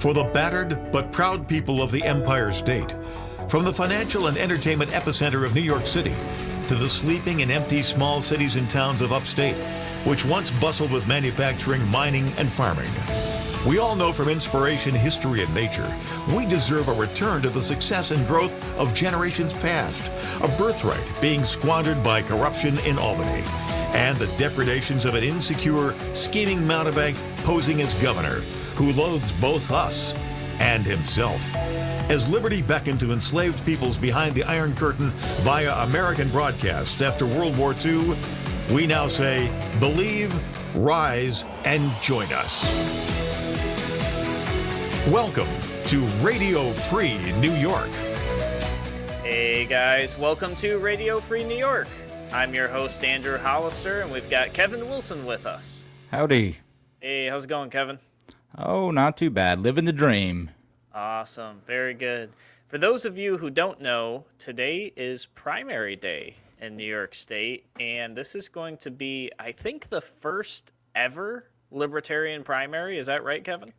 for the battered but proud people of the Empire State. From the financial and entertainment epicenter of New York City to the sleeping and empty small cities and towns of upstate, which once bustled with manufacturing, mining, and farming. We all know from inspiration, history, and nature, we deserve a return to the success and growth of generations past, a birthright being squandered by corruption in Albany, and the depredations of an insecure, scheming mountebank posing as governor, who loathes both us and himself. As liberty beckoned to enslaved peoples behind the Iron Curtain via American broadcasts after World War II, we now say, believe, rise, and join us. Welcome to Radio Free New York. Hey guys, welcome to Radio Free New York. I'm your host, Andrew Hollister, and we've got Kevin Wilson with us. Howdy. Hey, how's it going, Kevin? Oh, not too bad. Living the dream. Awesome. Very good. For those of you who don't know, today is primary day in New York State, and this is going to be, I think, the first ever Libertarian primary. Is that right, Kevin?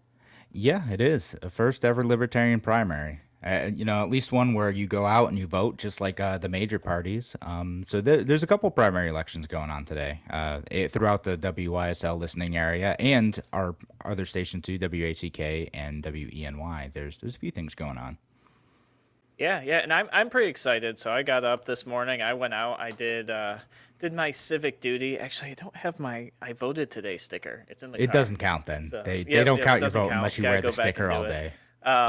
Yeah, it is. A first ever Libertarian primary. At least one where you go out and you vote, just like the major parties. So there's a couple primary elections going on today throughout the WYSL listening area and our other stations too, WACK and WENY. There's a few things going on. Yeah, and I'm pretty excited. So I got up this morning. I went out. I did my civic duty. Actually, I don't have my "I voted today" sticker. It's in the car. It doesn't count then. So, they don't count your vote count. unless you Gotta wear go the back sticker and do all it. day.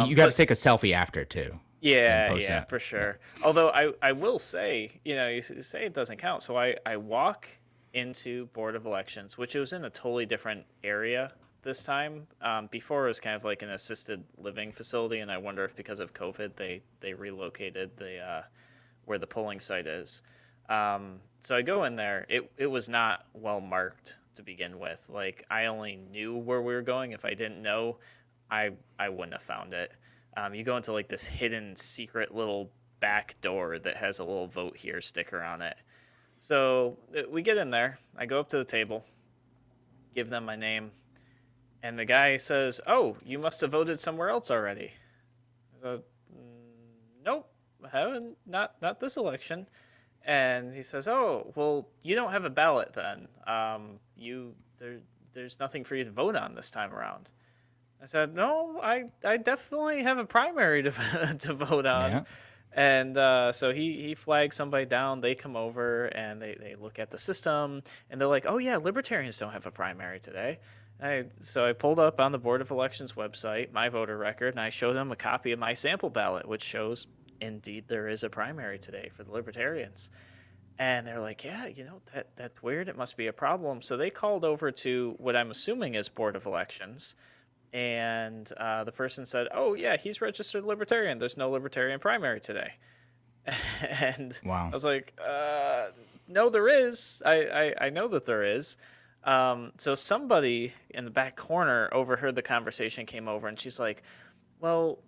You got to take a selfie after too. Yeah, for sure. Although I will say, you say it doesn't count. So I walk into Board of Elections, which it was in a totally different area this time. Before it was kind of like an assisted living facility, and I wonder if because of COVID they relocated the where the polling site is. So I go in there. It was not well marked to begin with. Like, I only knew where we were going. If I didn't know, I wouldn't have found it. You go into like this hidden secret little back door that has a little "vote here" sticker on it. So we get in there. I go up to the table, give them my name, and the guy says, "Oh, you must have voted somewhere else already." I said, "Nope, I haven't. Not this election." And he says, "Oh, well, you don't have a ballot then. There's nothing for you to vote on this time around." I said, "No, I definitely have a primary to vote on." Yeah. And so he flags somebody down. They come over and they look at the system, and they're like, "Oh yeah, Libertarians don't have a primary today." So I pulled up on the Board of Elections website my voter record, and I showed them a copy of my sample ballot, which shows indeed there is a primary today for the Libertarians. And they're like, "Yeah, that's weird. It must be a problem." So they called over to what I'm assuming is Board of Elections. And the person said, "Oh, yeah, he's registered Libertarian. There's no Libertarian primary today." And Wow. I was like, "No, there is. I know that there is." So somebody in the back corner overheard the conversation, came over, and she's like, "Well,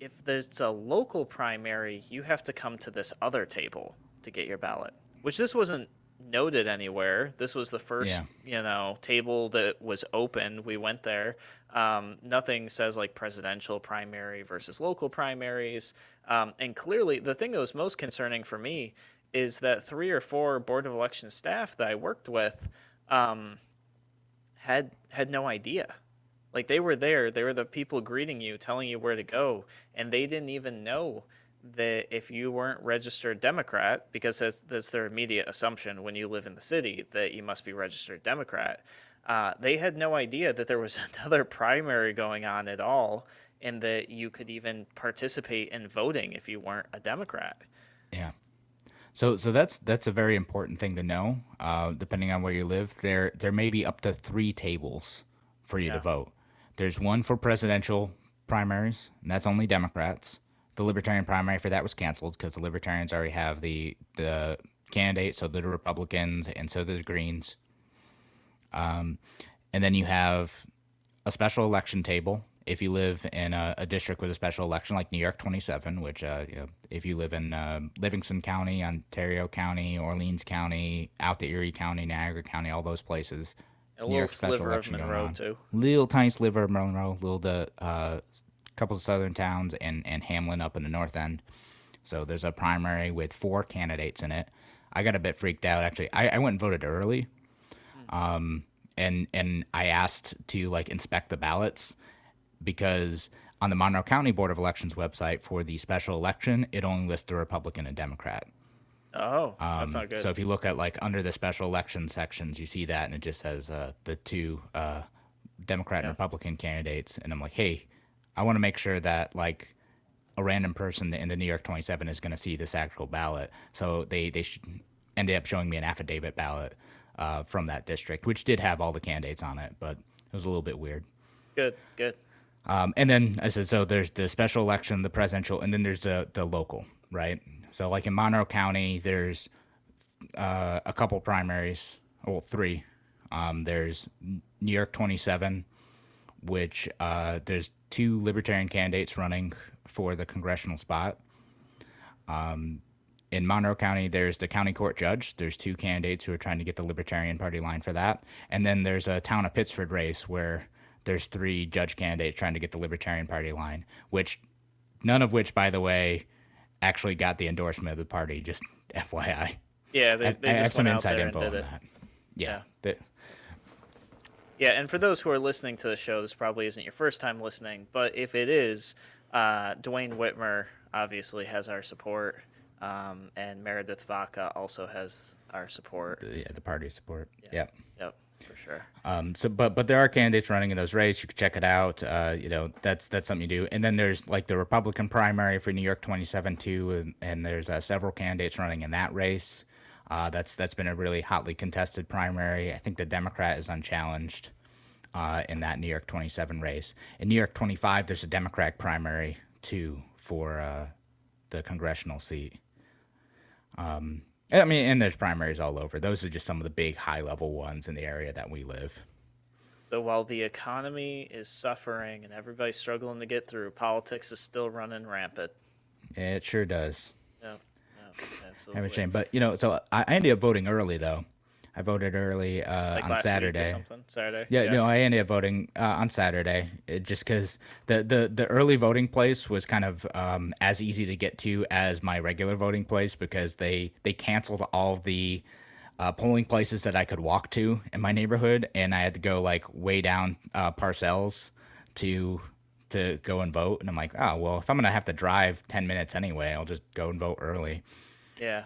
if there's a local primary, you have to come to this other table to get your ballot," which this wasn't noted anywhere. This was the first, table that was open. We went there. Nothing says like presidential primary versus local primaries. And clearly, the thing that was most concerning for me is that 3 or 4 Board of Election staff that I worked with had no idea. Like, they were there. They were the people greeting you, telling you where to go, and they didn't even know that if you weren't registered Democrat, because that's their immediate assumption when you live in the city, that you must be registered Democrat. They had no idea that there was another primary going on at all, and that you could even participate in voting if you weren't a Democrat. Yeah. So that's a very important thing to know. Depending on where you live, there may be up to 3 tables for you to vote. There's one for presidential primaries, and that's only Democrats. The Libertarian primary for that was canceled because the Libertarians already have the candidate, so do the Republicans, and so do the Greens. And then you have a special election table if you live in a district with a special election, like New York 27, which if you live in Livingston County, Ontario County, Orleans County, out to Erie County, Niagara County, all those places, A New little York special sliver of election going Monroe on. too. Little tiny sliver of Monroe, little couple of southern towns, and Hamlin up in the north end. So there's a primary with 4 candidates in it. I got a bit freaked out actually. I went and voted early, and I asked to like inspect the ballots because on the Monroe County Board of Elections website for the special election, it only lists the Republican and Democrat. Oh, that's not good. So if you look at like under the special election sections, you see that, and it just says the 2 Democrat and Republican candidates, and I'm like, hey, I want to make sure that like a random person in the New York 27 is going to see this actual ballot. So they ended up showing me an affidavit ballot from that district, which did have all the candidates on it, but it was a little bit weird. Good, good. And then I said, so there's the special election, the presidential, and then there's the local, right? So like in Monroe County, there's a couple primaries, well, 3. There's New York 27, which there's 2 libertarian candidates running for the congressional spot. In Monroe County, there's the county court judge. There's 2 candidates who are trying to get the Libertarian Party line for that. And then there's a town of Pittsford race where there's 3 judge candidates trying to get the Libertarian Party line, which none of which, by the way, actually got the endorsement of the party, just FYI. Yeah, they I just have some went out inside there info and on did it. that. Yeah. Yeah, and for those who are listening to the show, this probably isn't your first time listening, but if it is, Dwayne Whitmer obviously has our support, and Meredith Vaca also has our support. The party support. Yeah. Yep, for sure. But there are candidates running in those races. You can check it out. That's something you do. And then there's like the Republican primary for New York 27 too, and there's several candidates running in that race. That's been a really hotly contested primary. I think the Democrat is unchallenged in that New York 27 race. In New York 25, there's a Democratic primary too for the congressional seat. I mean, and there's primaries all over. Those are just some of the big high-level ones in the area that we live. So while the economy is suffering and everybody's struggling to get through, politics is still running rampant. It sure does. Yeah, absolutely. I'm ashamed. But, so I ended up voting early, though. I voted early Like on last Saturday. week or something? Saturday? Yeah, no, I ended up voting on Saturday just because the early voting place was kind of as easy to get to as my regular voting place because they canceled all of the polling places that I could walk to in my neighborhood, and I had to go like way down Parcells to go and vote. And I'm like, oh, well, if I'm going to have to drive 10 minutes anyway, I'll just go and vote early. Yeah.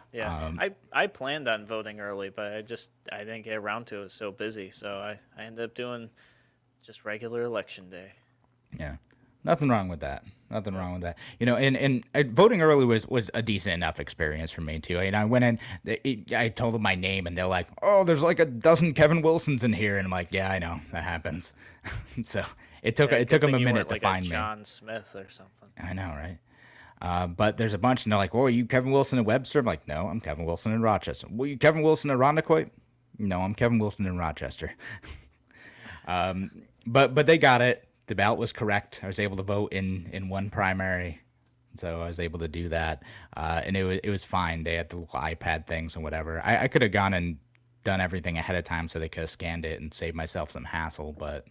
I planned on voting early, but I didn't get around to it. It was so busy, so I ended up doing just regular election day. Yeah, nothing wrong with that. Nothing wrong with that. And voting early was a decent enough experience for me too. I went in, I told them my name, and they're like, "Oh, there's like a dozen Kevin Wilsons in here," and I'm like, "Yeah, I know that happens." So it took them a minute to find me. John Smith or something. I know, right? But there's a bunch, and they're like, "Well, are you Kevin Wilson in Webster?" I'm like, "No, I'm Kevin Wilson in Rochester." "Well, you Kevin Wilson in Irondequoit?" "No, I'm Kevin Wilson in Rochester." But they got it. The ballot was correct. I was able to vote in one primary, so I was able to do that, and it was fine. They had the little iPad things and whatever. I could have gone and done everything ahead of time, so they could have scanned it and saved myself some hassle. But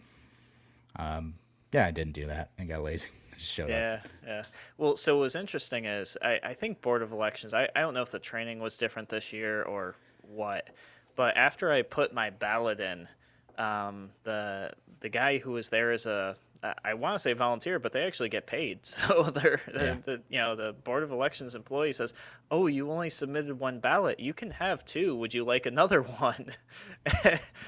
yeah, I didn't do that. I got lazy. Just showed up. Yeah. Well, so what was interesting is I think Board of Elections, I don't know if the training was different this year or what, but after I put my ballot in, the guy who was there as I want to say volunteer, but they actually get paid. So the Board of Elections employee says, "Oh, you only submitted one ballot. You can have 2. Would you like another one?"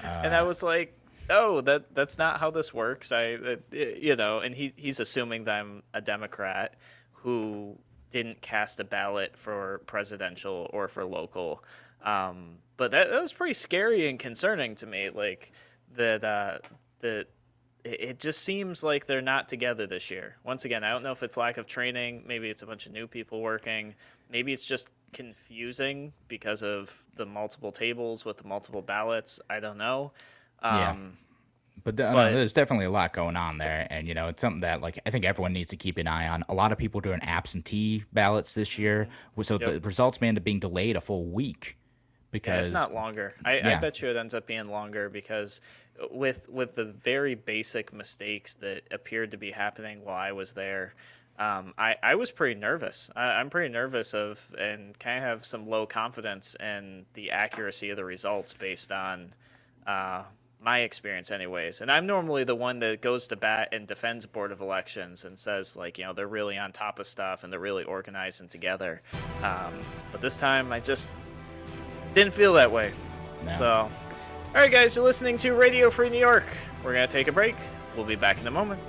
And I was like, "Oh, that's not how this works." And he's assuming that I'm a Democrat who didn't cast a ballot for presidential or for local. But that was pretty scary and concerning to me. Like that it just seems like they're not together this year. Once again, I don't know if it's lack of training. Maybe it's a bunch of new people working. Maybe it's just confusing because of the multiple tables with the multiple ballots. I don't know. Yeah. But there's definitely a lot going on there, and it's something that like I think everyone needs to keep an eye on. A lot of people doing absentee ballots this year, so the results may end up being delayed a full week. Because if not longer. I bet you it ends up being longer because with the very basic mistakes that appeared to be happening while I was there, I was pretty nervous. I'm pretty nervous and kind of have some low confidence in the accuracy of the results based on my experience anyways. And I'm normally the one that goes to bat and defends Board of Elections and says, like, they're really on top of stuff and they're really organized and together. But this time I just didn't feel that way. No. So, all right, guys, you're listening to Radio Free New York. We're going to take a break. We'll be back in a moment.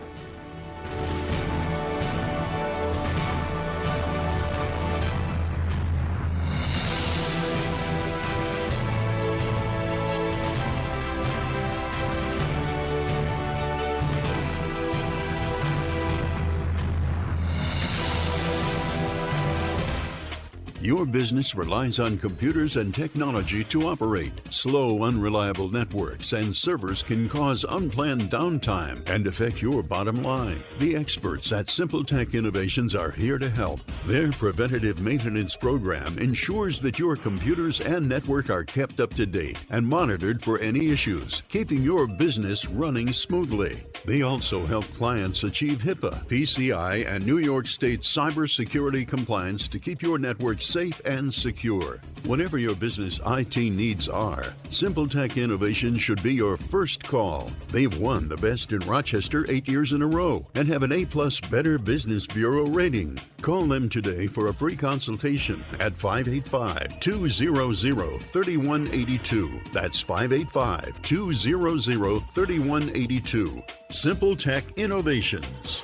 Your business relies on computers and technology to operate. Slow, unreliable networks and servers can cause unplanned downtime and affect your bottom line. The experts at SimpleTech Innovations are here to help. Their preventative maintenance program ensures that your computers and network are kept up to date and monitored for any issues, keeping your business running smoothly. They also help clients achieve HIPAA, PCI, and New York State cybersecurity compliance to keep your network safe and secure. Whatever your business IT needs are, SimpleTech Innovations should be your first call. They've won the Best in Rochester 8 years in a row and have an A+ Better Business Bureau rating. Call them today for a free consultation at 585-200-3182. That's 585-200-3182. SimpleTech Innovations.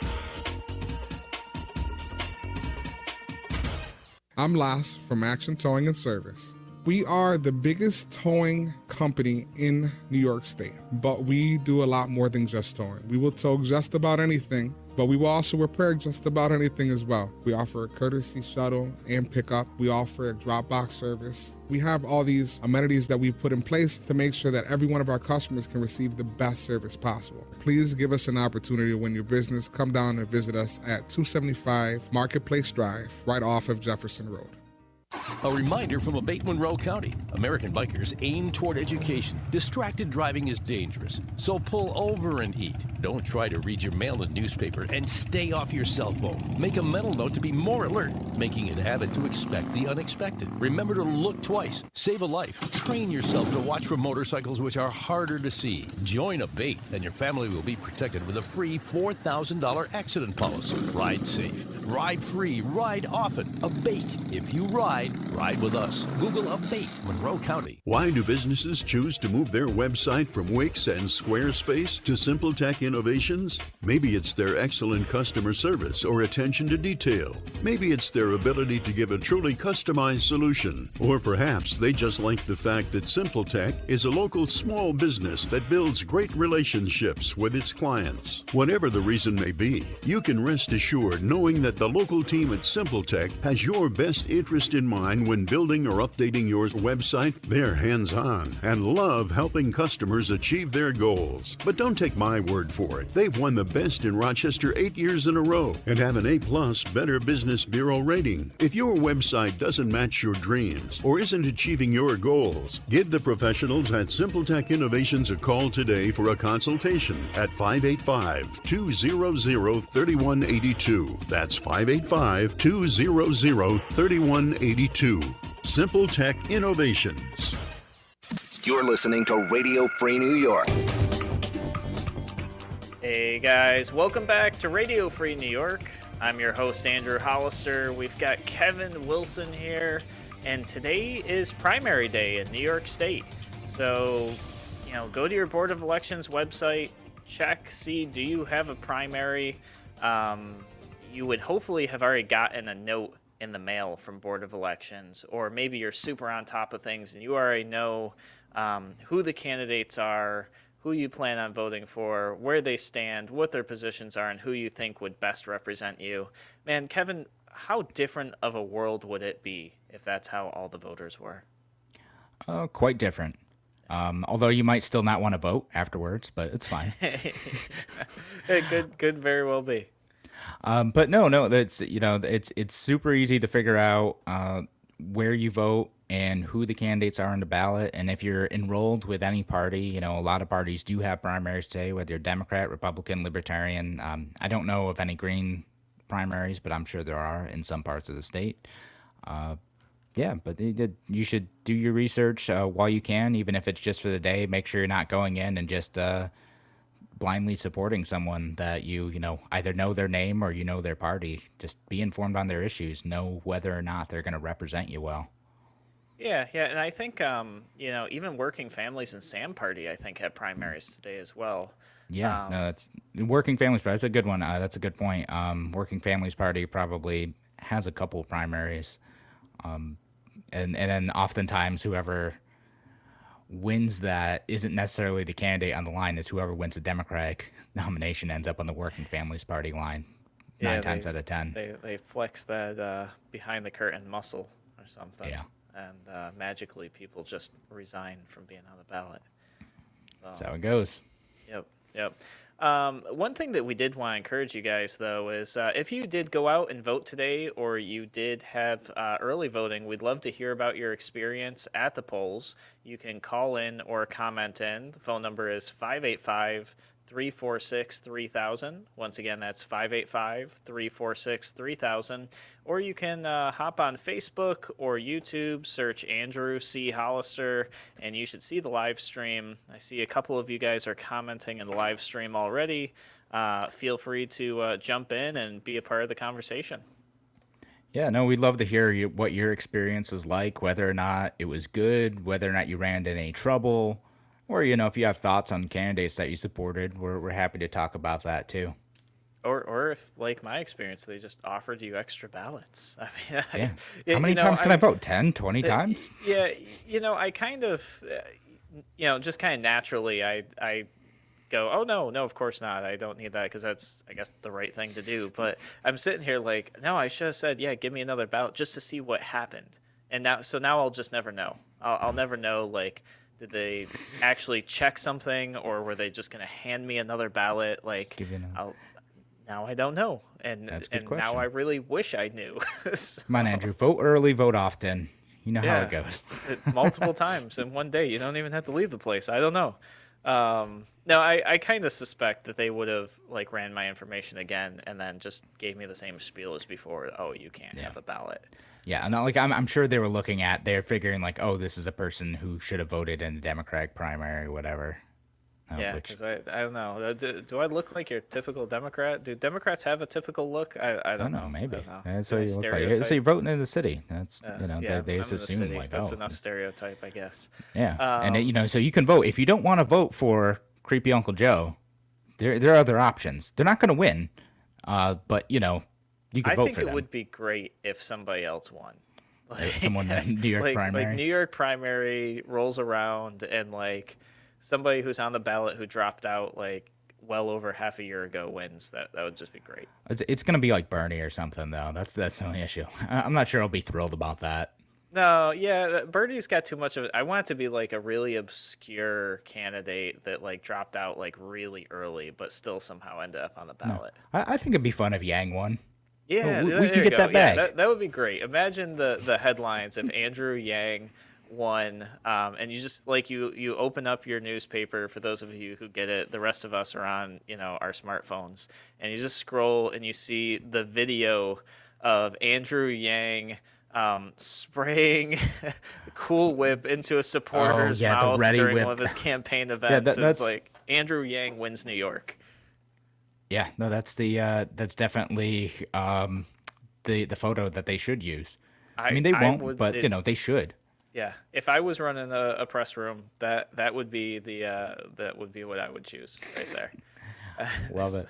I'm Las from Action Towing and Service. We are the biggest towing company in New York State, but we do a lot more than just towing. We will tow just about anything, but we will also repair just about anything as well. We offer a courtesy shuttle and pickup. We offer a drop box service. We have all these amenities that we've put in place to make sure that every one of our customers can receive the best service possible. Please give us an opportunity to win your business. Come down and visit us at 275 Marketplace Drive, right off of Jefferson Road. A reminder from Abate Monroe County. American bikers aim toward education. Distracted driving is dangerous, so pull over and eat. Don't try to read your mail and newspaper, and stay off your cell phone. Make a mental note to be more alert, making it a habit to expect the unexpected. Remember to look twice. Save a life. Train yourself to watch for motorcycles which are harder to see. Join Abate, and your family will be protected with a free $4,000 accident policy. Ride safe. Ride free. Ride often. Abate. If you ride with us. Google Abate Monroe County. Why do businesses choose to move their website from Wix and Squarespace to SimpleTech Innovations? Maybe it's their excellent customer service or attention to detail. Maybe it's their ability to give a truly customized solution. Or perhaps they just like the fact that SimpleTech is a local small business that builds great relationships with its clients. Whatever the reason may be, you can rest assured knowing that the local team at SimpleTech has your best interest in mind when building or updating your website. They're hands-on and love helping customers achieve their goals. But don't take my word for it. They've won the Best in Rochester 8 years in a row and have an A+ Better Business Bureau rating. If your website doesn't match your dreams or isn't achieving your goals, give the professionals at SimpleTech Innovations a call today for a consultation at 585-200-3182. That's 585-200-3182. SimpleTech Innovations. You're listening to Radio Free New York. Hey guys, welcome back to Radio Free New York. I'm your host, Andrew Hollister. We've got Kevin Wilson here, and today is primary day in New York State. So, go to your Board of Elections website, check, see, do you have a primary? You would hopefully have already gotten a note in the mail from Board of Elections, or maybe you're super on top of things and you already know who the candidates are, who you plan on voting for, where they stand, what their positions are, and who you think would best represent you. Man, Kevin, how different of a world would it be if that's how all the voters were? Quite different. Although you might still not want to vote afterwards, but it's fine. It could very well be. But no, that's it's super easy to figure out where you vote, and who the candidates are on the ballot. And if you're enrolled with any party, you know, a lot of parties do have primaries today, whether you're Democrat, Republican, Libertarian. I don't know of any Green primaries, but I'm sure there are in some parts of the state. Yeah, but you should do your research while you can, even if it's just for the day. Make sure you're not going in and just blindly supporting someone that you know, either know their name or you know their party. Just be informed on their issues. Know whether or not they're going to represent you well. Yeah, and I think you know, even Working Families and Sam Party, I think, had primaries today as well. Yeah, no, that's Working Families Party. That's a good one. That's a good point. Working Families Party probably has a couple primaries, and then oftentimes whoever wins that isn't necessarily the candidate on the line. Is whoever wins the Democratic nomination ends up on the Working Families Party line. Nine times out of 10. They flex that behind the curtain muscle or something. Yeah. And magically people just resign from being on the ballot. That's how it goes. Yep. One thing that we did want to encourage you guys, though, is if you did go out and vote today, or you did have early voting, we'd love to hear about your experience at the polls. You can call in or comment in. The phone number is 585-346-3000. Once again, that's 585-346-3000. Or you can hop on Facebook or YouTube, search Andrew C. Hollister, and you should see the live stream. I see a couple of you guys are commenting in the live stream already. Feel free to jump in and be a part of the conversation. Yeah, no, we'd love to hear what your experience was like, whether or not it was good, whether or not you ran into any trouble, or, you know, if you have thoughts on candidates that you supported, we're happy to talk about that too. Or if, like my experience, they just offered you extra ballots. I mean, yeah. How many times can I vote? 10, 20 times? Yeah, you know, I kind of, you know, just kind of naturally, I go, oh, no, of course not. I don't need that because that's, I guess, the right thing to do. But I'm sitting here like, no, I should have said, yeah, give me another ballot just to see what happened. And now I'll just never know. I'll never know, like, did they actually check something, or were they just going to hand me another ballot? Like, now I don't know, and now I really wish I knew. So, come on, Andrew, vote early, vote often. You know how it goes. Multiple times in one day. You don't even have to leave the place. I don't know. No, I kind of suspect that they would have like ran my information again and then just gave me the same spiel as before. Oh, you can't have a ballot. Yeah, and like I'm sure they were looking at, they're figuring like, oh, this is a person who should have voted in the Democratic primary or whatever. Yeah, because I don't know. Do I look like your typical Democrat? Do Democrats have a typical look? I don't know. Maybe. I don't know. That's what you look like. So you're voting in the city. That's you know, they just assume like, that's enough stereotype, I guess. Yeah, and you know, so you can vote if you don't want to vote for creepy Uncle Joe. There are other options. They're not going to win, but you know, you can vote for them. I think it would be great if somebody else won. Like someone in New York primary. Like New York primary rolls around and like somebody who's on the ballot who dropped out like well over half a year ago wins. That would just be great. It's going to be like Bernie or something though. That's the only issue. I'm not sure I'll be thrilled about that. No, yeah, Bernie's got too much of it. I want it to be like a really obscure candidate that like dropped out like really early, but still somehow ended up on the ballot. No. I think it'd be fun if Yang won. Yeah, we could get that bag. Yeah, that would be great. Imagine the headlines if Andrew Yang won, and you just like you open up your newspaper. For those of you who get it, the rest of us are on our smartphones, and you just scroll and you see the video of Andrew Yang spraying Cool Whip into a supporter's mouth during one of his campaign events. It's like Andrew Yang wins New York. Yeah, no, that's definitely the photo that they should use. I mean, they won't, but they should. Yeah, if I was running a press room, that would be what I would choose right there. Love it.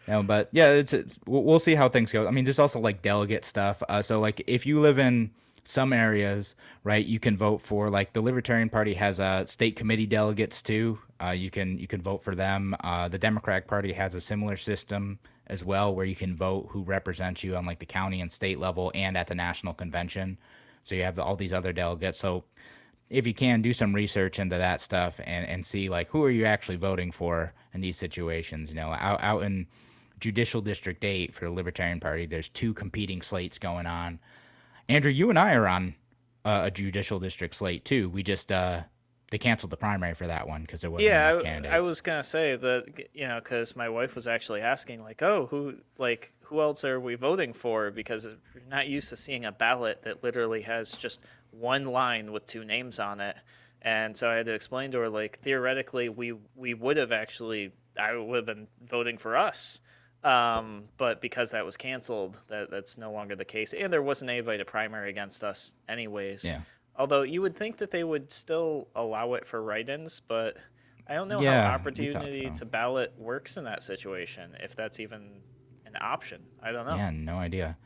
No, but yeah, we'll see how things go. I mean, there's also like delegate stuff. So like if you live in some areas, right, you can vote for like the Libertarian Party has state committee delegates too. You can vote for them. The Democratic Party has a similar system as well, where you can vote who represents you on like the county and state level and at the national convention. So you have all these other delegates. So if you can, do some research into that stuff and see like who are you actually voting for in these situations. Out in Judicial District 8 for the Libertarian Party, there's two competing slates going on. Andrew, you and I are on a judicial district slate too. We just they canceled the primary for that one because there wasn't Yeah, enough candidates. I was gonna say that, because my wife was actually asking, like, oh, who else are we voting for? Because we're not used to seeing a ballot that literally has just one line with two names on it. And so I had to explain to her, like, theoretically, I would have been voting for us. But because that was canceled, that's no longer the case. And there wasn't anybody to primary against us anyways. Yeah. Although you would think that they would still allow it for write-ins, but I don't know Yeah, how we opportunity thought so. to ballot works in that situation, if that's even an option. I don't know. Yeah, no idea.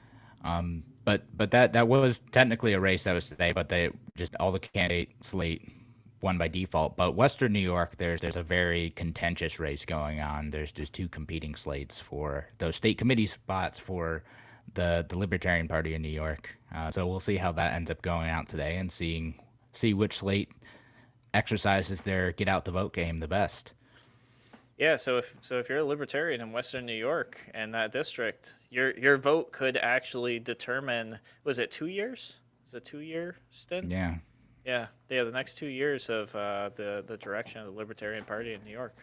But that was technically a race that was today, but they just all the candidate slate won by default. But Western New York, there's a very contentious race going on. There's just two competing slates for those state committee spots for the Libertarian Party in New York. So we'll see how that ends up going out today and see which slate exercises their get out the vote game the best. Yeah, so if you're a libertarian in Western New York and that district, your vote could actually determine, was it 2 years? Is it a 2-year stint? Yeah. Yeah, the next 2 years of the direction of the Libertarian Party in New York.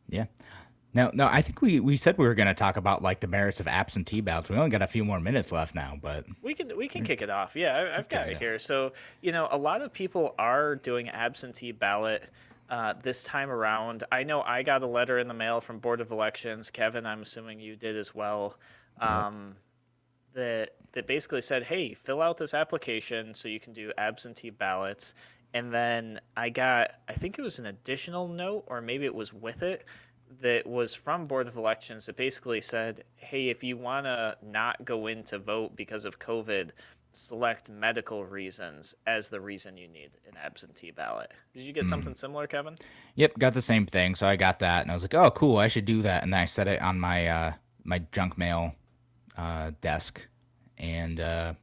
Yeah. No, I think we said we were going to talk about like the merits of absentee ballots. We only got a few more minutes left now, but We can kick it off. Yeah, I've got Okay, it yeah. here. So, a lot of people are doing absentee ballot this time around. I know I got a letter in the mail from Board of Elections. Kevin, I'm assuming you did as well. That basically said, hey, fill out this application so you can do absentee ballots. And then I think it was an additional note, or maybe it was with it, that was from Board of Elections that basically said, hey, if you want to not go in to vote because of COVID, select medical reasons as the reason you need an absentee ballot. Did you get something similar, Kevin? Yep, got the same thing. So I got that, and I was like, "Oh, cool! I should do that." And then I set it on my my junk mail desk, and yeah,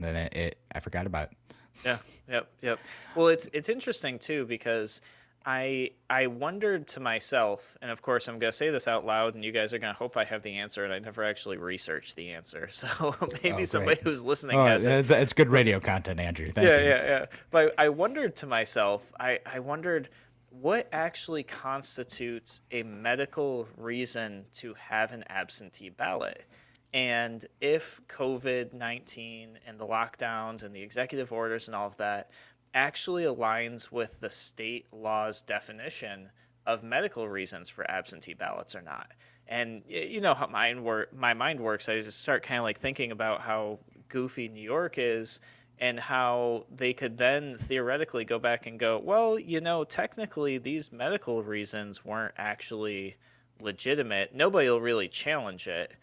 then I forgot about it. Yeah, yep. Well, it's interesting too, because I wondered to myself, and of course I'm gonna say this out loud, and you guys are gonna hope I have the answer, and I never actually researched the answer. So maybe somebody great. who's listening Oh, has it. it's good radio content, Andrew. Thank you. Yeah. But I wondered to myself, I wondered what actually constitutes a medical reason to have an absentee ballot. And if COVID-19 and the lockdowns and the executive orders and all of that actually aligns with the state law's definition of medical reasons for absentee ballots or not. And you know how my mind works. I just start kind of like thinking about how goofy New York is, and how they could then theoretically go back and go, well, technically these medical reasons weren't actually legitimate. Nobody will really challenge it.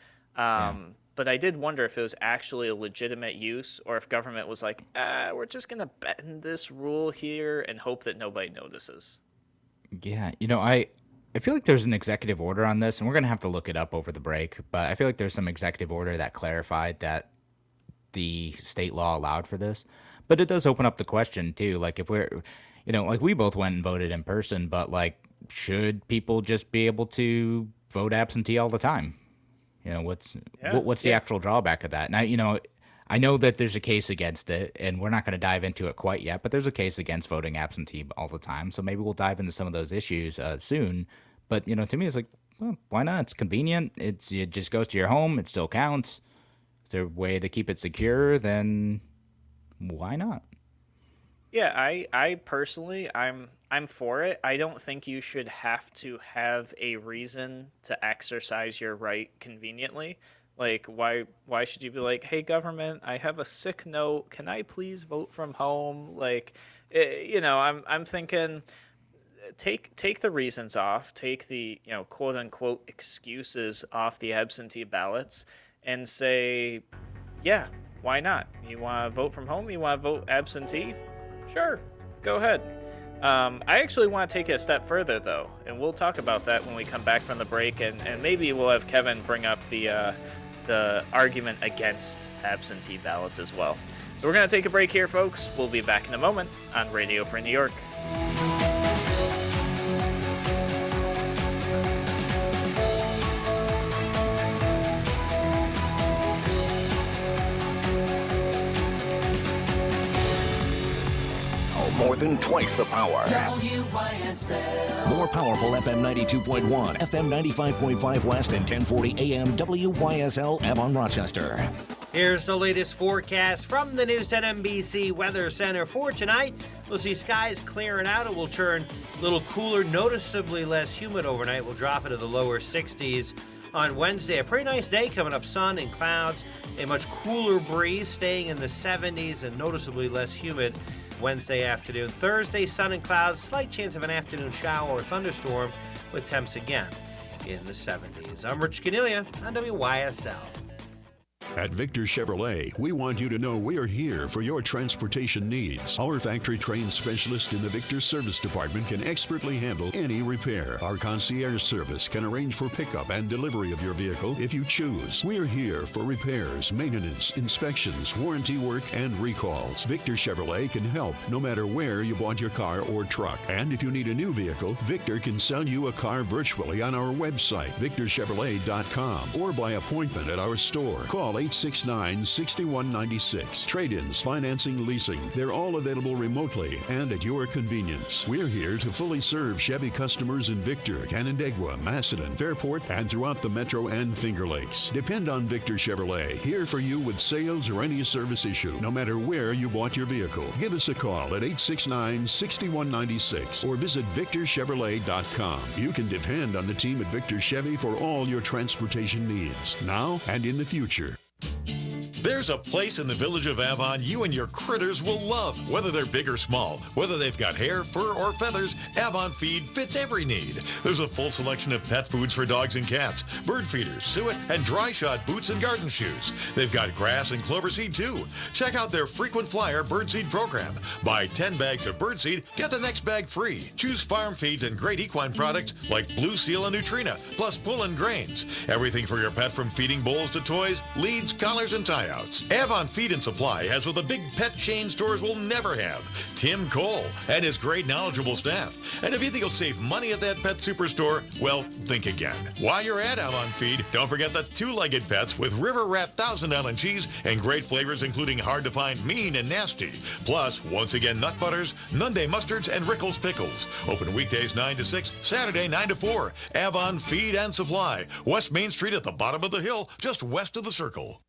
But I did wonder if it was actually a legitimate use, or if government was like, we're just going to bend this rule here and hope that nobody notices. Yeah, I feel like there's an executive order on this, and we're gonna have to look it up over the break. But I feel like there's some executive order that clarified that the state law allowed for this. But it does open up the question too, like if we're, like we both went and voted in person, but like, should people just be able to vote absentee all the time? What's the actual drawback of that? Now, I know that there's a case against it, and we're not going to dive into it quite yet, but there's a case against voting absentee all the time. So maybe we'll dive into some of those issues soon. But, to me, it's like, well, why not? It's convenient. It just goes to your home. It still counts. Is there a way to keep it secure? Then why not? Yeah, I personally, I'm for it. I don't think you should have to have a reason to exercise your right conveniently. Like, why should you be like, hey, government, I have a sick note. Can I please vote from home? Like, I'm thinking, take the reasons off, take the, quote unquote excuses off the absentee ballots, and say, yeah, why not? You want to vote from home? You want to vote absentee? Sure, go ahead. I actually want to take it a step further, though, and we'll talk about that when we come back from the break, and maybe we'll have Kevin bring up the argument against absentee ballots as well. So we're going to take a break here, folks. We'll be back in a moment on Radio Free New York. more than twice the power. More powerful FM 92.1, FM 95.5 West, and 1040 AM WYSL Avon Rochester. Here's the latest forecast from the News 10 NBC Weather Center for tonight. We'll see skies clearing out. It will turn a little cooler, noticeably less humid overnight. We'll drop into the lower 60s on Wednesday. A pretty nice day coming up, sun and clouds. A much cooler breeze staying in the 70s and noticeably less humid Wednesday afternoon. Thursday, sun and clouds, slight chance of an afternoon shower or thunderstorm with temps again in the 70s. I'm Rich Cornelia on WYSL. At Victor Chevrolet, we want you to know we are here for your transportation needs. Our factory-trained specialist in the Victor Service Department can expertly handle any repair. Our concierge service can arrange for pickup and delivery of your vehicle if you choose. We are here for repairs, maintenance, inspections, warranty work, and recalls. Victor Chevrolet can help no matter where you bought your car or truck. And if you need a new vehicle, Victor can sell you a car virtually on our website, victorchevrolet.com, or by appointment at our store. Call 869-6196. Trade-ins, financing, leasing. They're all available remotely and at your convenience. We're here to fully serve Chevy customers in Victor, Canandaigua, Macedon, Fairport, and throughout the Metro and Finger Lakes. Depend on Victor Chevrolet, here for you with sales or any service issue, no matter where you bought your vehicle. Give us a call at 869-6196 or visit victorchevrolet.com. You can depend on the team at Victor Chevy for all your transportation needs, now and in the future. There's a place in the village of Avon you and your critters will love. Whether they're big or small, whether they've got hair, fur, or feathers, Avon Feed fits every need. There's a full selection of pet foods for dogs and cats, bird feeders, suet, and dry shot boots and garden shoes. They've got grass and clover seed too. Check out their frequent flyer birdseed program. Buy 10 bags of birdseed, get the next bag free. Choose farm feeds and great equine products like Blue Seal and Nutrina, plus pull and grains. Everything for your pet from feeding bowls to toys, leads, collars, and tie-outs. Avon Feed and Supply has what the big pet chain stores will never have. Tim Cole and his great knowledgeable staff. And if you think you'll save money at that pet superstore, well, think again. While you're at Avon Feed, don't forget the two-legged pets with River Wrap 1000 Island cheese and great flavors including hard to find mean and nasty. Plus, once again, nut butters, Nunde mustards, and Rickles pickles. Open weekdays 9 to 6, Saturday 9 to 4. Avon Feed and Supply. West Main Street at the bottom of the hill, just west of the Circle.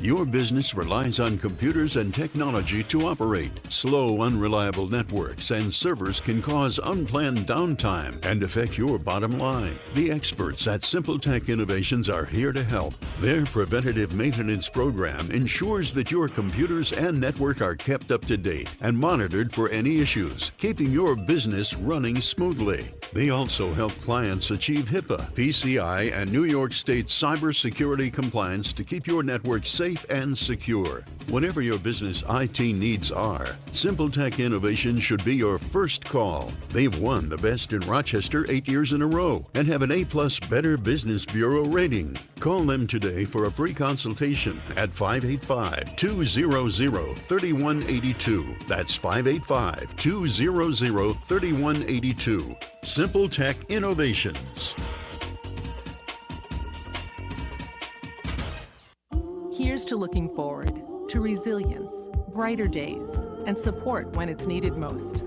Your business relies on computers and technology to operate. Slow, unreliable networks and servers can cause unplanned downtime and affect your bottom line. The experts at Simple Tech Innovations are here to help. Their preventative maintenance program ensures that your computers and network are kept up to date and monitored for any issues, keeping your business running smoothly. They also help clients achieve HIPAA, PCI, and New York State cybersecurity compliance to keep your network safe and secure. Whatever your business IT needs are, Simple Tech Innovations should be your first call. They've won the best in Rochester 8 years in a row and have an A+ Better Business Bureau rating. Call them today for a free consultation at 585-200-3182. That's 585-200-3182. Simple Tech Innovations. Here's to looking forward, to resilience, brighter days, and support when it's needed most.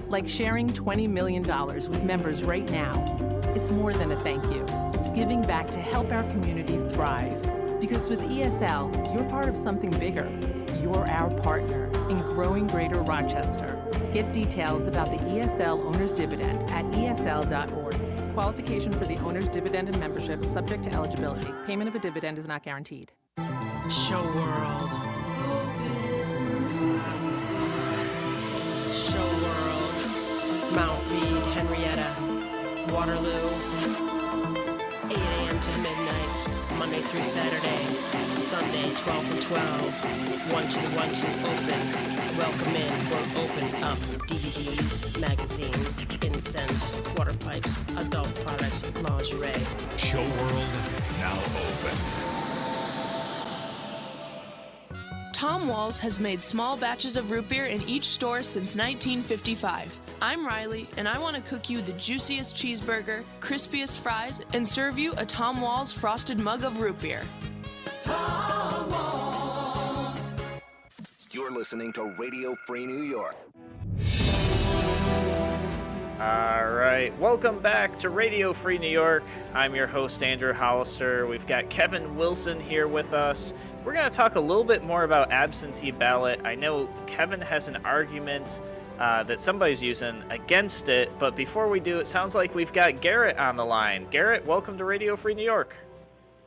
Like sharing $20 million with members right now. It's more than a thank you. It's giving back to help our community thrive. Because with ESL, you're part of something bigger. You're our partner in growing Greater Rochester. Get details about the ESL Owner's Dividend at esl.org. Qualification for the Owner's Dividend and membership is subject to eligibility. Payment of a dividend is not guaranteed. Show World. Show World. Mount Read, Henrietta, Waterloo. 8 a.m. to midnight, Monday through Saturday. Sunday, 12 to 12. 1212 open. Welcome in. We're open up. DVDs, magazines, incense, water pipes, adult products, lingerie. Show World, now open. Tom Walls has made small batches of root beer in each store since 1955. I'm Riley, and I want to cook you the juiciest cheeseburger, crispiest fries, and serve you a Tom Walls frosted mug of root beer. Tom Walls. You're listening to Radio Free New York. All right, welcome back to Radio Free New York. I'm your host, Andrew Hollister. We've got Kevin Wilson here with us. We're going to talk a little bit more about absentee ballot. I know Kevin has an argument that somebody's using against it, but before we do, it sounds like we've got Garrett on the line. Garrett, welcome to Radio Free New York.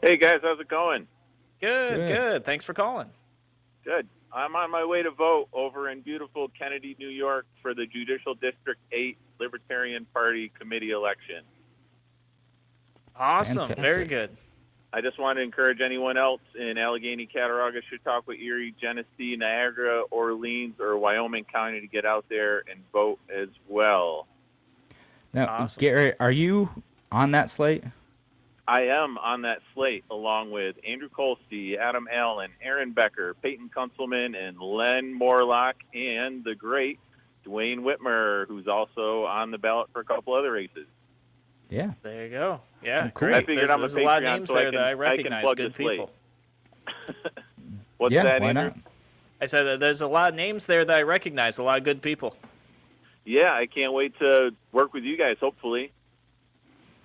Hey, guys, how's it going? Good. Thanks for calling. Good. I'm on my way to vote over in beautiful Kennedy, New York for the Judicial District 8 Libertarian Party committee election. Awesome. Fantastic. Very good. I just want to encourage anyone else in Allegheny, Cattaraugus, Chautauqua, Erie, Genesee, Niagara, Orleans, or Wyoming County to get out there and vote as well. Now, Awesome. Garrett, are you on that slate? I am on that slate along with Andrew Kolsky, Adam Allen, Aaron Becker, Peyton Kunzelman, and Len Morlock, and the great Dwayne Whitmer, who's also on the ballot for a couple other races. Yeah. There you go. Yeah, Cool. great. I figured I'm a There's a lot of Patreon, names so I there can- that I I can recognize. plug Good the slate. people. What's Yeah, that, why Andrew? not? I said that there's a lot of names there that I recognize. A lot of good people. Yeah, I can't wait to work with you guys, hopefully.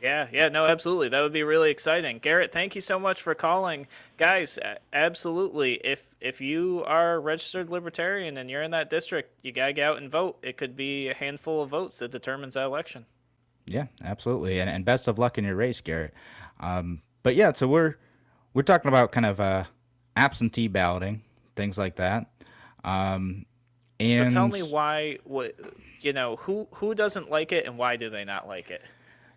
Yeah, no, absolutely. That would be really exciting. Garrett, thank you so much for calling. Guys, absolutely. If you are a registered libertarian and you're in that district, you got to get out and vote. It could be a handful of votes that determines that election. Yeah, absolutely, and best of luck in your race, Garrett. But yeah, so we're talking about kind of absentee balloting, things like that. And So tell me why, who doesn't like it and why do they not like it?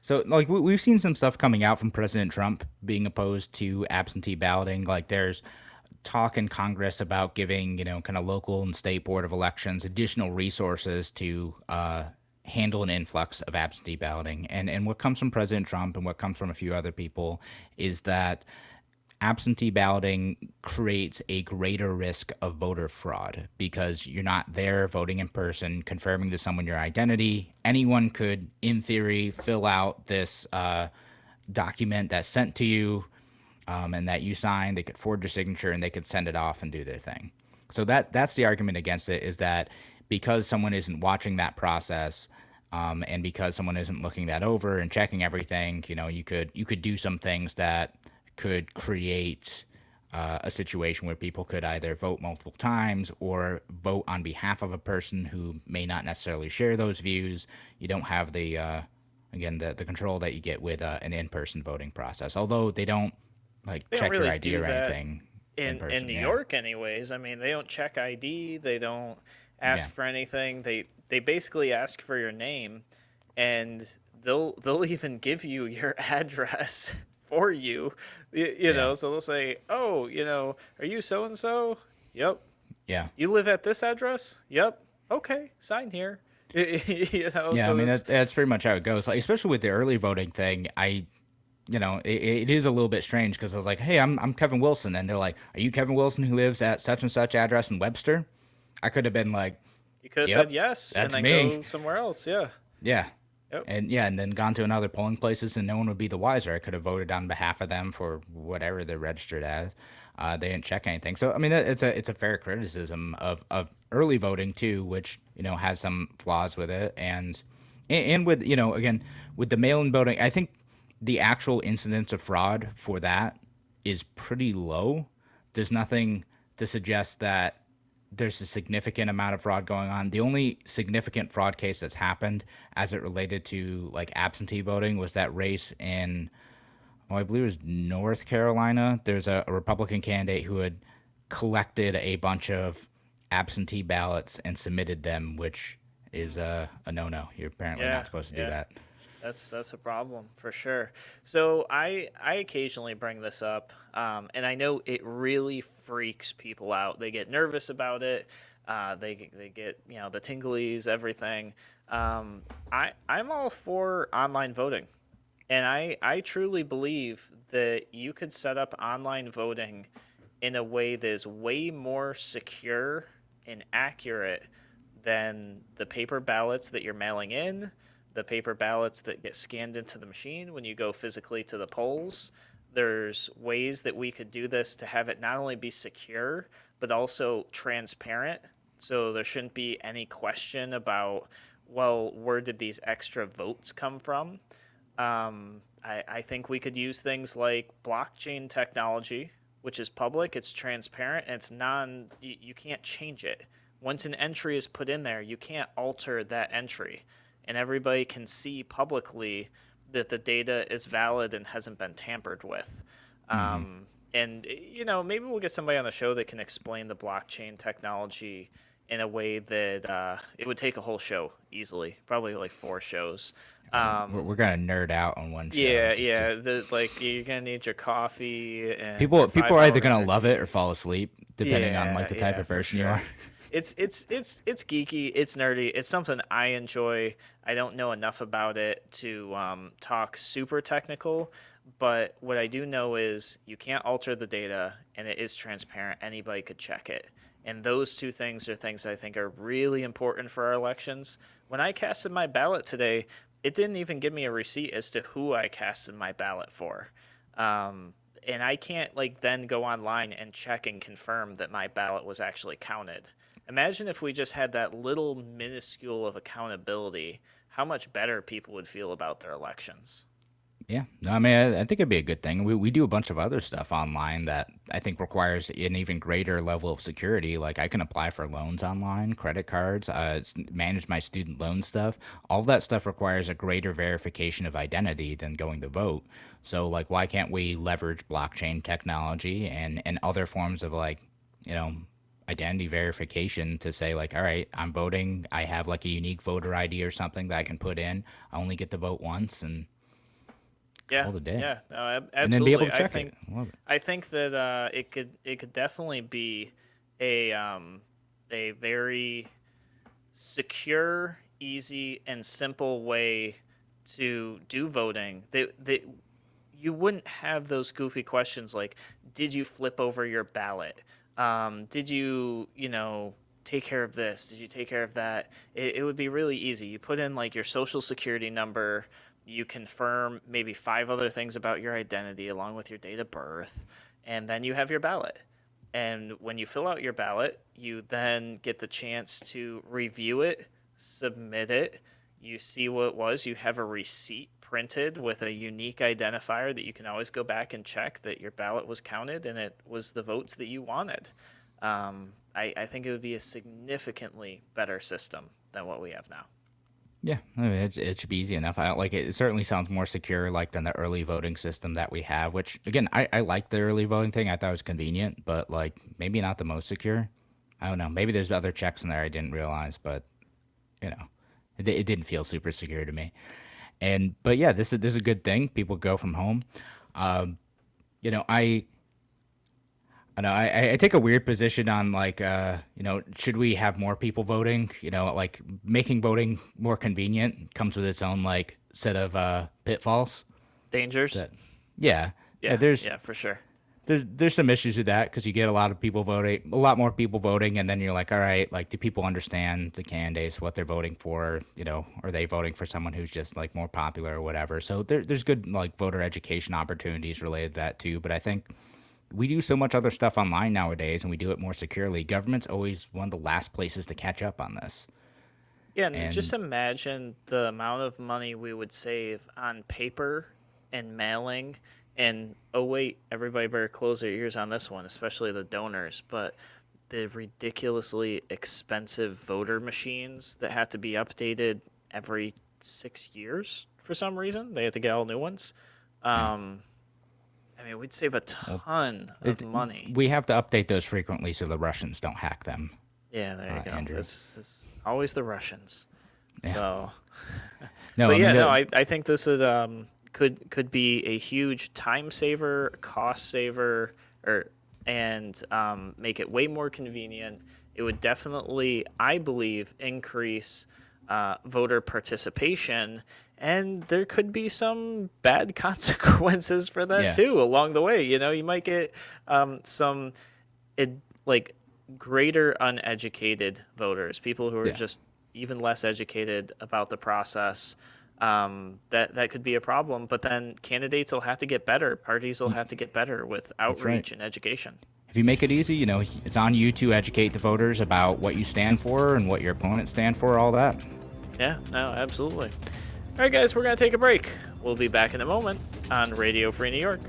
So, like, we've seen some stuff coming out from President Trump being opposed to absentee balloting. Like, there's talk in Congress about giving, kind of local and state board of elections additional resources to handle an influx of absentee balloting. And what comes from President Trump and what comes from a few other people is that absentee balloting creates a greater risk of voter fraud because you're not there voting in person, confirming to someone your identity. Anyone could, in theory, fill out this document that's sent to you and that you sign. They could forge your signature and they could send it off and do their thing. So that's the argument against it, is that because someone isn't watching that process and because someone isn't looking that over and checking everything, you could do some things that could create a situation where people could either vote multiple times or vote on behalf of a person who may not necessarily share those views. You don't have the control that you get with an in-person voting process, although they don't check really your ID do or that anything in person, New yeah. York anyways. I mean, they don't check ID, they don't ask for anything. They basically ask for your name, and they'll even give you your address for you, you know. So they'll say, oh, are you so and so? Yep. Yeah. You live at this address? Yep. Okay, sign here. Yeah, So I mean that's pretty much how it goes. Like, especially with the early voting thing, it is a little bit strange because I was like, hey, I'm Kevin Wilson, and they're like, are you Kevin Wilson who lives at such and such address in Webster? I could have been like, you could have yep, said yes that's and then me. go somewhere else. Yeah. Yeah. Yep. And then gone to another polling places, and no one would be the wiser. I could have voted on behalf of them for whatever they're registered as. They didn't check anything. So I mean, it's a fair criticism of early voting too, which has some flaws with it, and with again with the mail-in voting, I think the actual incidence of fraud for that is pretty low. There's nothing to suggest that there's a significant amount of fraud going on. The only significant fraud case that's happened as it related to absentee voting was that race in, I believe it was North Carolina. There's a Republican candidate who had collected a bunch of absentee ballots and submitted them, which is a no-no. You're apparently not supposed to do that. That's a problem for sure. So I occasionally bring this up, and I know it really freaks people out. They get nervous about it. They get the tinglies, everything. I'm all for online voting, and I truly believe that you could set up online voting in a way that is way more secure and accurate than the paper ballots that you're mailing in, the paper ballots that get scanned into the machine when you go physically to the polls. There's ways that we could do this to have it not only be secure, but also transparent. So there shouldn't be any question about well, where did these extra votes come from? I think we could use things like blockchain technology, which is public, it's transparent, and you can't change it. Once an entry is put in there, you can't alter that entry. And everybody can see publicly that the data is valid and hasn't been tampered with. And, maybe we'll get somebody on the show that can explain the blockchain technology in a way that it would take a whole show easily, probably like 4 shows. We're gonna nerd out on one show. Yeah. You're gonna need your coffee. And people your are either 5-hour gonna love it or fall asleep, depending on like the type of person you are. It's geeky, it's nerdy, it's something I enjoy. I don't know enough about it to talk super technical, but what I do know is you can't alter the data, and it is transparent. Anybody could check it. And those 2 things are things I think are really important for our elections. When I casted my ballot today, it didn't even give me a receipt as to who I casted my ballot for. And I can't then go online and check and confirm that my ballot was actually counted. Imagine if we just had that little minuscule of accountability, how much better people would feel about their elections. Yeah, no, I mean, I think it'd be a good thing. We do a bunch of other stuff online that I think requires an even greater level of security. Like I can apply for loans online, credit cards, manage my student loan stuff. All of that stuff requires a greater verification of identity than going to vote. So like, why can't we leverage blockchain technology and other forms of identity verification to say like, all right, I'm voting. I have like a unique voter ID or something that I can put in. I only get to vote once and all the day. Yeah, no, absolutely. And then be able to check it. Love it. I think that it could definitely be a very secure, easy, and simple way to do voting. You wouldn't have those goofy questions like, did you flip over your ballot? Did you take care of this? Did you take care of that? It would be really easy. You put in like your social security number. You confirm maybe 5 other things about your identity along with your date of birth, and then you have your ballot. And when you fill out your ballot, you then get the chance to review it, submit it. You see what it was. You have a receipt printed with a unique identifier that you can always go back and check that your ballot was counted and it was the votes that you wanted. I think it would be a significantly better system than what we have now. Yeah, I mean, it should be easy enough. It certainly sounds more secure than the early voting system that we have, which again, I like the early voting thing. I thought it was convenient, but maybe not the most secure. I don't know. Maybe there's other checks in there I didn't realize, but it didn't feel super secure to me. But yeah, this is a good thing. People go from home. I take a weird position on should we have more people voting? Making voting more convenient comes with its own set of pitfalls, dangers. Yeah, for sure. There's some issues with that because you get a lot more people voting, and then you're like, all right, do people understand the candidates, what they're voting for? Are they voting for someone who's just more popular or whatever? So there's good voter education opportunities related to that too. But I think we do so much other stuff online nowadays, and we do it more securely. Government's always one of the last places to catch up on this. Yeah, and just imagine the amount of money we would save on paper and mailing. And, oh, wait, everybody better close their ears on this one, especially the donors. But the ridiculously expensive voter machines that have to be updated every 6 years for some reason. They have to get all new ones. We'd save a ton of money. We have to update those frequently so the Russians don't hack them. Yeah, there you go. Andrew. It's always the Russians. Yeah. So. I think this is could be a huge time saver, cost saver, and make it way more convenient. It would definitely, I believe, increase voter participation. And there could be some bad consequences for that too along the way. You might get some greater uneducated voters, people who are just even less educated about the process. That could be a problem. But then candidates will have to get better. Parties will have to get better with outreach and education. If you make it easy, it's on you to educate the voters about what you stand for and what your opponents stand for, all that. Yeah, no, absolutely. All right, guys, we're going to take a break. We'll be back in a moment on Radio Free New York.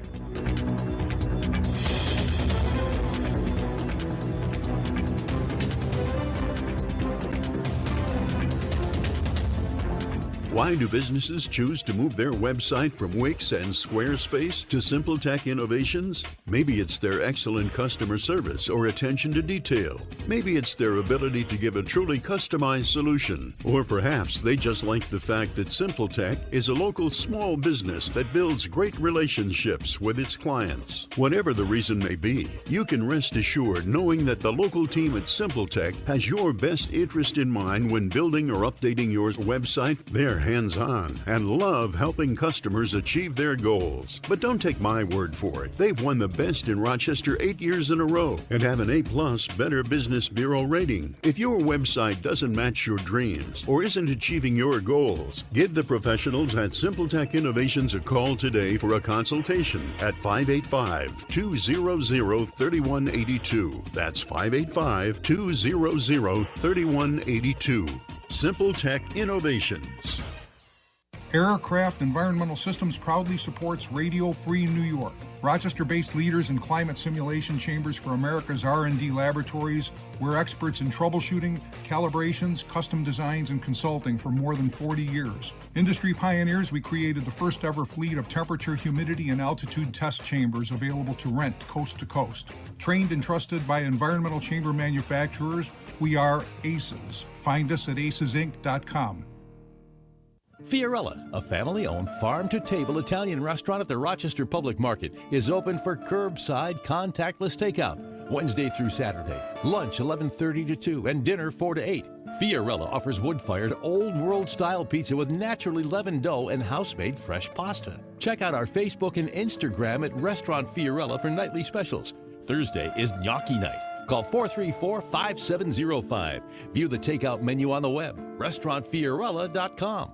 Why do businesses choose to move their website from Wix and Squarespace to SimpleTech Innovations? Maybe it's their excellent customer service or attention to detail. Maybe it's their ability to give a truly customized solution. Or perhaps they just like the fact that SimpleTech is a local small business that builds great relationships with its clients. Whatever the reason may be, you can rest assured knowing that the local team at SimpleTech has your best interest in mind when building or updating your website. They're hands-on and love helping customers achieve their goals. But don't take my word for it. They've won the best in Rochester 8 years in a row and have an A+ Better Business Bureau rating. If your website doesn't match your dreams or isn't achieving your goals, give the professionals at SimpleTech Innovations a call today for a consultation at 585-200-3182. That's 585-200-3182. SimpleTech Innovations. Aircraft Environmental Systems proudly supports Radio Free New York. Rochester-based leaders in climate simulation chambers for America's R&D laboratories. We're experts in troubleshooting, calibrations, custom designs, and consulting for more than 40 years. Industry pioneers, we created the first ever fleet of temperature, humidity, and altitude test chambers available to rent coast to coast. Trained and trusted by environmental chamber manufacturers, we are ACES. Find us at acesinc.com. Fiorella, a family-owned farm-to-table Italian restaurant at the Rochester Public Market, is open for curbside contactless takeout Wednesday through Saturday. Lunch 11:30 to 2 and dinner 4 to 8. Fiorella offers wood-fired, old-world-style pizza with naturally leavened dough and house-made fresh pasta. Check out our Facebook and Instagram at Restaurant Fiorella for nightly specials. Thursday is gnocchi night. Call 434-5705. View the takeout menu on the web, restaurantfiorella.com.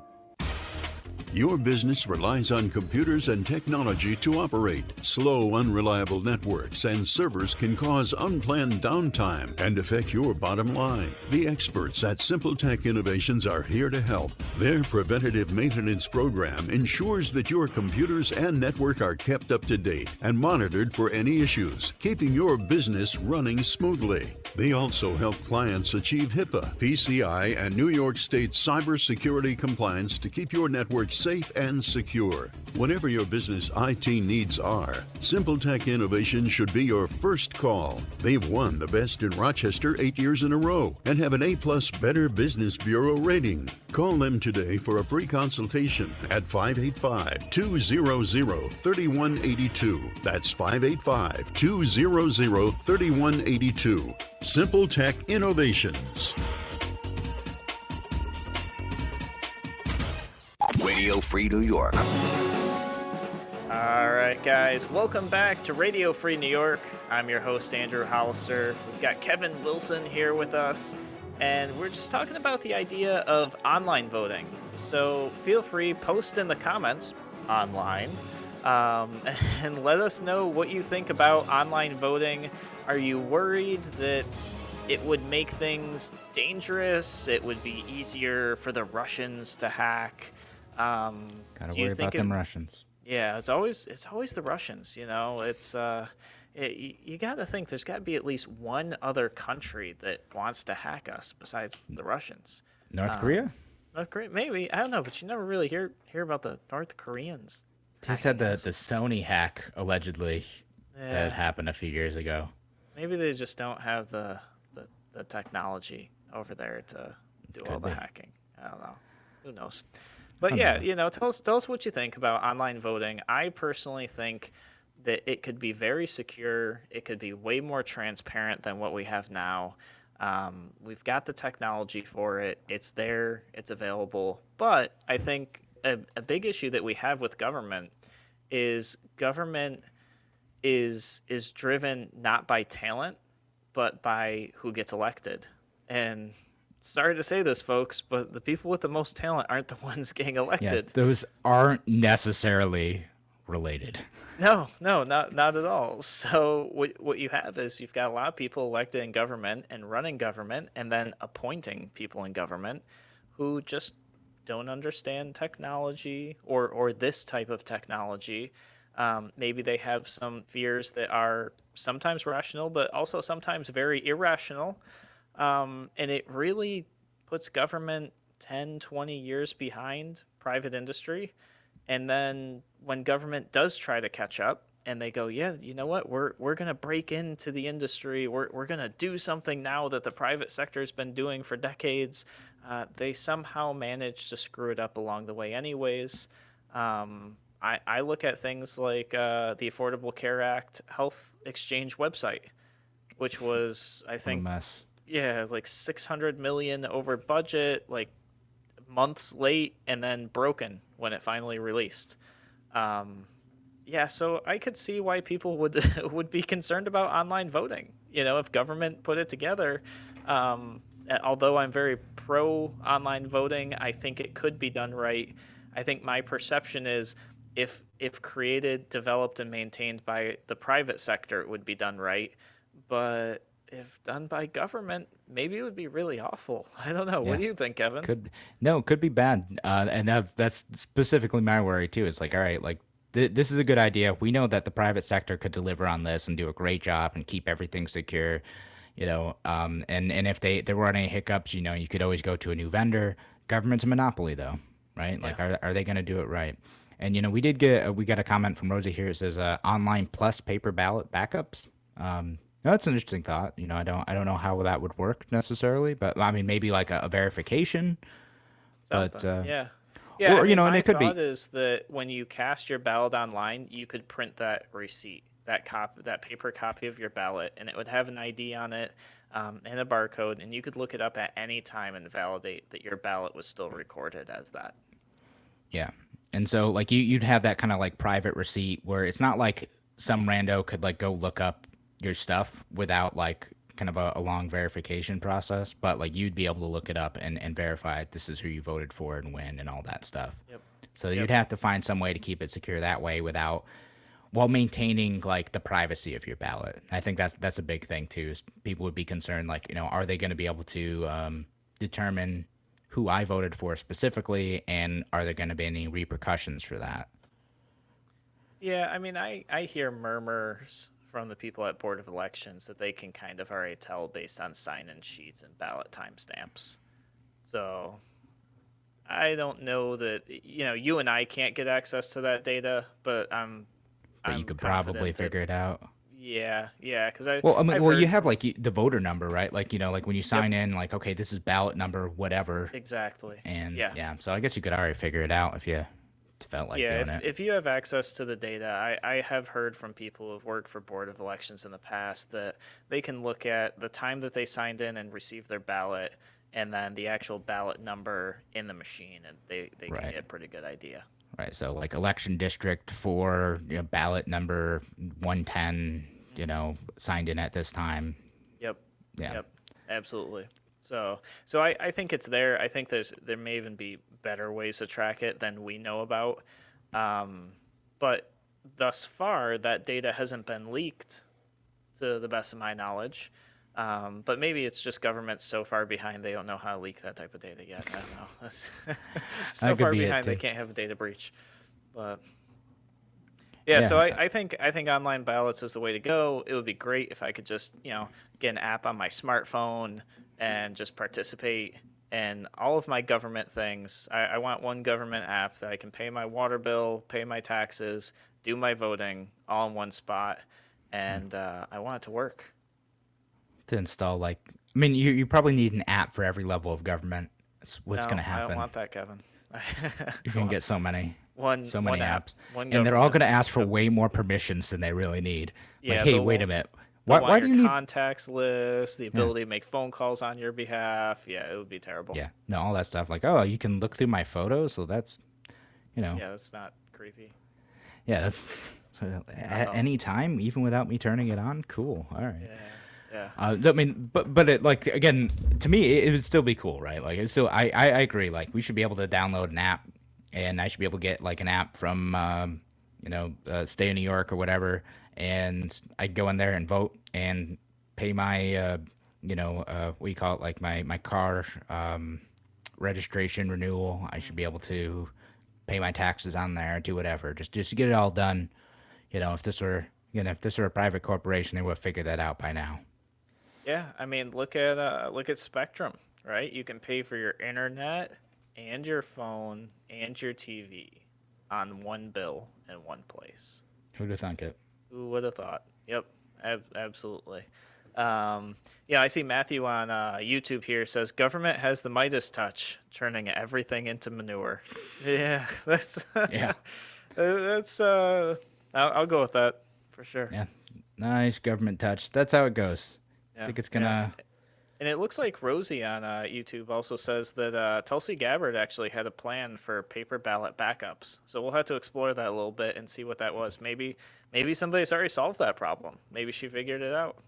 Your business relies on computers and technology to operate. Slow, unreliable networks and servers can cause unplanned downtime and affect your bottom line. The experts at SimpleTech Innovations are here to help. Their preventative maintenance program ensures that your computers and network are kept up to date and monitored for any issues, keeping your business running smoothly. They also help clients achieve HIPAA, PCI, and New York State cybersecurity compliance to keep your network safe and secure. Whatever your business IT needs are, SimpleTech Innovations should be your first call. They've won the best in Rochester 8 years in a row and have an A+ Better Business Bureau rating. Call them today for a free consultation at 585-200-3182. That's 585-200-3182. SimpleTech Innovations. Radio Free New York. All right, guys, welcome back to Radio Free New York. I'm your host, Andrew Hollister. We've got Kevin Wilson here with us, and we're just talking about the idea of online voting. So feel free, post in the comments online, and let us know what you think about online voting. Are you worried that it would make things dangerous? It would be easier for the Russians to hack? Gotta worry about them Russians. Yeah, it's always the Russians. You know, you got to think there's got to be at least one other country that wants to hack us besides the Russians. North Korea? North Korea, maybe. I don't know, but you never really hear about the North Koreans. He's had the Sony hack allegedly that happened a few years ago. Maybe they just don't have the technology over there to do all the hacking. I don't know. Who knows? But yeah, you know, tell us what you think about online voting. I personally think that it could be very secure. It could be way more transparent than what we have now. We've got the technology for it. It's there. It's available. But I think a big issue that we have with government is driven not by talent, but by who gets elected. And sorry to say this, folks, but the people with the most talent aren't the ones getting elected. Yeah, those aren't necessarily related. No, not at all. So what you have is you've got a lot of people elected in government and running government and then appointing people in government who just don't understand technology or this type of technology. Maybe they have some fears that are sometimes rational, but also sometimes very irrational. And it really puts government 10, 20 years behind private industry. And then when government does try to catch up and they go, yeah, you know what, we're going to break into the industry. We're going to do something now that the private sector has been doing for decades. They somehow manage to screw it up along the way anyways. I look at things like the Affordable Care Act health exchange website, which was, I think, mess. Yeah, like 600 million over budget, like months late, and then broken when it finally released. Yeah, so I could see why people would would be concerned about online voting. You know, if government put it together. Although I'm very pro online voting, I think it could be done right. I think my perception is if created, developed, and maintained by the private sector, it would be done right. But if done by government, maybe it would be really awful. I don't know. Yeah. What do you think, Kevin? Could be bad. And that's specifically my worry too. It's like, all right, like this is a good idea. We know that the private sector could deliver on this and do a great job and keep everything secure. You know, and if there were any hiccups, you know, you could always go to a new vendor. Government's a monopoly, though, right? Yeah. Like, are they going to do it right? And you know, we got a comment from Rosie here. It says online plus paper ballot backups. That's an interesting thought. You know, I don't know how that would work necessarily, but I mean, maybe like a verification. Something. But Yeah, or, I mean, you know, and my it could be thought is that when you cast your ballot online, you could print that receipt, that paper copy of your ballot, and it would have an ID on it and a barcode, and you could look it up at any time and validate that your ballot was still recorded as that. Yeah. And so like you'd have that kind of like private receipt where it's not like some rando could like go look up your stuff without like kind of a long verification process, but like you'd be able to look it up and verify this is who you voted for and when and all that stuff. Yep. So you'd have to find some way to keep it secure that way while maintaining like the privacy of your ballot. I think that's a big thing too, is people would be concerned, like, you know, are they going to be able to determine who I voted for specifically, and are there going to be any repercussions for that? Yeah, I mean, I hear murmurs from the people at Board of Elections that they can kind of already tell based on sign-in sheets and ballot timestamps. So I don't know that, you know, you and I can't get access to that data, but I'm you could probably figure it out. Yeah, because you have like the voter number, right? Like, you know, like when you sign in, like, okay, this is ballot number, whatever. Exactly. And yeah, so I guess you could already figure it out if you felt like doing it. If you have access to the data, I have heard from people who've worked for Board of Elections in the past that they can look at the time that they signed in and received their ballot, and then the actual ballot number in the machine, and they can get a pretty good idea. Right, so like election district 4, you know, ballot number 110, you know, signed in at this time. Yep. Yeah. Yep. Absolutely. So I think it's there. I think there may even be better ways to track it than we know about. But thus far, that data hasn't been leaked, to the best of my knowledge. But maybe it's just government so far behind they don't know how to leak that type of data yet. I don't know. That's so far behind they can't have a data breach. But yeah, so I think online ballots is the way to go. It would be great if I could just, you know, get an app on my smartphone and just participate in all of my government things. I want one government app that I can pay my water bill, pay my taxes, do my voting all in one spot, and I want it to work. To install, like, I mean, you probably need an app for every level of government. That's what's going to happen. I don't want that, Kevin. You're going to get so many many apps. And they're all going to ask for way more permissions than they really need. Yeah, like, hey, wait a minute. Why do you need contacts list, the ability to make phone calls on your behalf? Yeah, it would be terrible. Yeah, no, all that stuff. Like, oh, you can look through my photos, so that's, you know. Yeah, that's not creepy. Yeah, that's at any time, even without me turning it on. Cool. All right. Yeah. I mean, but it, like, again, to me, it would still be cool, right? Like, it's still, I agree. Like, we should be able to download an app, and I should be able to get like an app from, State of New York or whatever, and I'd go in there and vote and pay my, what do you call it, like my car registration renewal. I should be able to pay my taxes on there, do whatever. Just to get it all done. If this were a private corporation, they would have figured that out by now. Yeah, I mean, look at Spectrum, right? You can pay for your internet and your phone and your TV on one bill in one place. Who'd have thunk it? Who would have thought? Yep, absolutely. I see Matthew on YouTube here says government has the Midas touch, turning everything into manure. Yeah, that's that's I'll go with that for sure. Yeah, nice government touch. That's how it goes. Yeah. I think it's gonna. Yeah. And it looks like Rosie on YouTube also says that Tulsi Gabbard actually had a plan for paper ballot backups. So we'll have to explore that a little bit and see what that was. Maybe somebody's already solved that problem. Maybe she figured it out.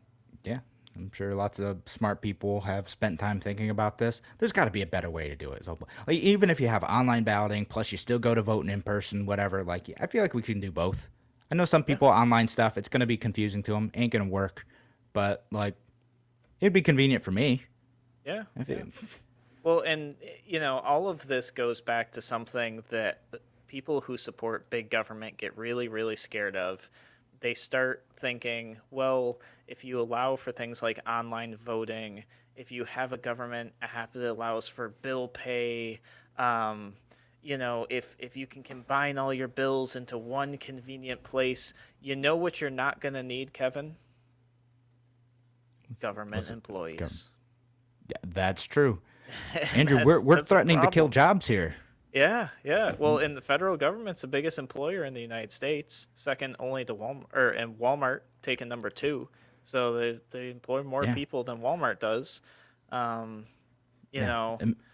Yeah, I'm sure lots of smart people have spent time thinking about this. There's got to be a better way to do it. So, like, even if you have online balloting, plus you still go to voting in person, whatever, like, I feel like we can do both. I know some people, online stuff, it's going to be confusing to them. Ain't going to work. But, like, it'd be convenient for me. Yeah. Well, and, all of this goes back to something that people who support big government get really, really scared of. They start thinking, well, if you allow for things like online voting, if you have a government app that allows for bill pay, if you can combine all your bills into one convenient place, what you're not going to need, Kevin? Government employees. Yeah, that's true. Andrew, we're threatening to kill jobs here. Yeah. Well, and the federal government's the biggest employer in the United States, second only to Walmart, and Walmart taking number 2. So they employ more people than Walmart does.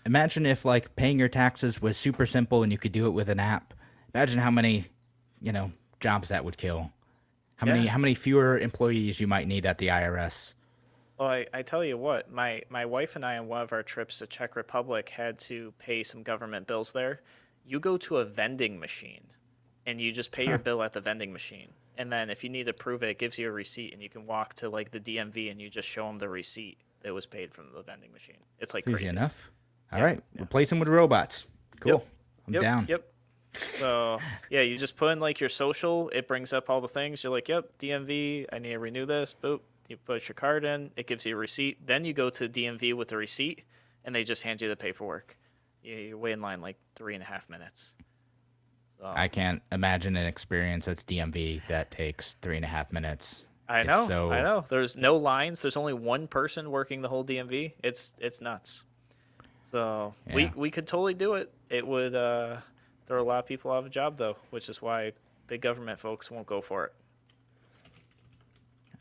Imagine if, like, paying your taxes was super simple and you could do it with an app. Imagine how many, jobs that would kill. How many fewer employees you might need at the IRS. Well, I tell you what, my wife and I on one of our trips to Czech Republic had to pay some government bills there. You go to a vending machine, and you just pay your bill at the vending machine. And then if you need to prove it, it gives you a receipt, and you can walk to, like, the DMV, and you just show them the receipt that was paid from the vending machine. It's, like, crazy. Easy enough. All right, replace them with robots. Cool. I'm down. Yep. So, you just put in, like, your social. It brings up all the things. You're like, yep, DMV, I need to renew this. Boop. You put your card in, it gives you a receipt. Then you go to DMV with the receipt, and they just hand you the paperwork. You wait in line like 3.5 minutes. So, I can't imagine an experience at DMV that takes 3.5 minutes. I know. There's no lines. There's only one person working the whole DMV. It's nuts. So we could totally do it. It would throw a lot of people out of a job, though, which is why big government folks won't go for it.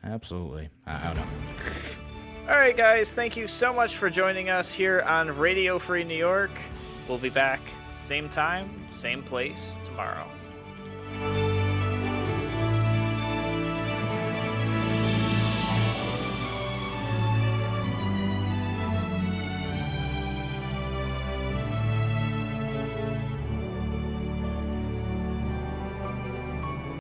Absolutely. I don't know. All right, guys. Thank you so much for joining us here on Radio Free New York. We'll be back same time, same place tomorrow.